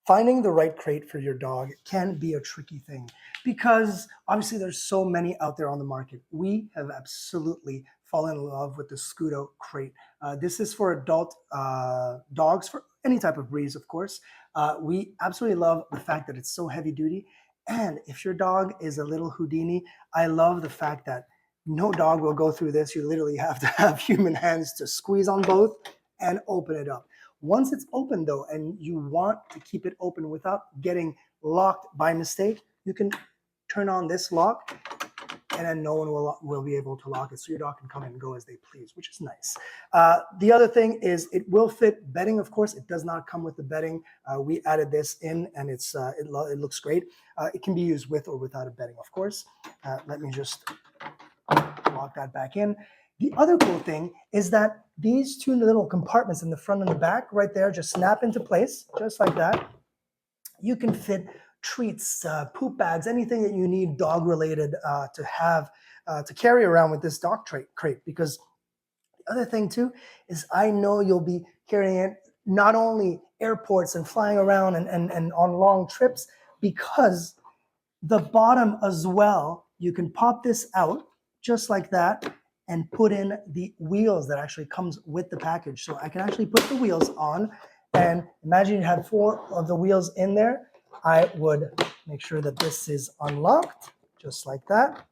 Finding the right crate for your dog can be a tricky thing because obviously there's so many out there on the market. We have absolutely fallen in love with the Skudo crate. This is for adult dogs, for any type of breeds, of course. We absolutely love the fact that it's so heavy duty. And if your dog is a little Houdini, I love the fact that no dog will go through this. You literally have to have human hands to squeeze on both and open it up. Once it's open though, and you want to keep it open without getting locked by mistake, you can turn on this lock and then no one will be able to lock it. So your dog can come and go as they please, which is nice. The other thing is it will fit bedding, of course. It does not come with the bedding. We added this in and it looks great. It can be used with or without a bedding, of course. Let me just lock that back in. The other cool thing is that these two little compartments in the front and the back right there just snap into place, just like that. You can fit treats, poop bags, anything that you need dog related to have, to carry around with this dog crate. Because the other thing too is I know you'll be carrying it not only airports and flying around and on long trips, because the bottom as well, you can pop this out just like that and put in the wheels that actually comes with the package. So I can actually put the wheels on, and imagine you had 4 of the wheels in there. I would make sure that this is unlocked just like that.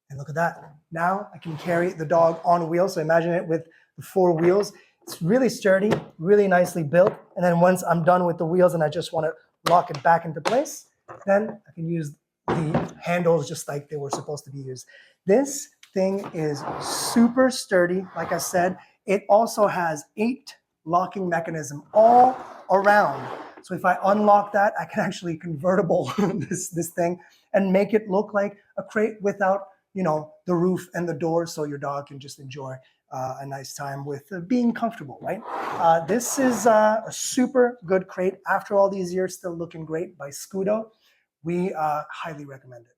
And look at that. Now I can carry the dog on wheels. So imagine it with the 4 wheels. It's really sturdy, really nicely built. And then once I'm done with the wheels and I just want to lock it back into place, then I can use the handles just like they were supposed to be used. This thing is super sturdy. Like I said, it also has 8 locking mechanisms all around. So if I unlock that, I can actually convertible this thing and make it look like a crate without, the roof and the door, so your dog can just enjoy a nice time with being comfortable, right? This is a super good crate. After all these years, still looking great by Skudo. We highly recommend it.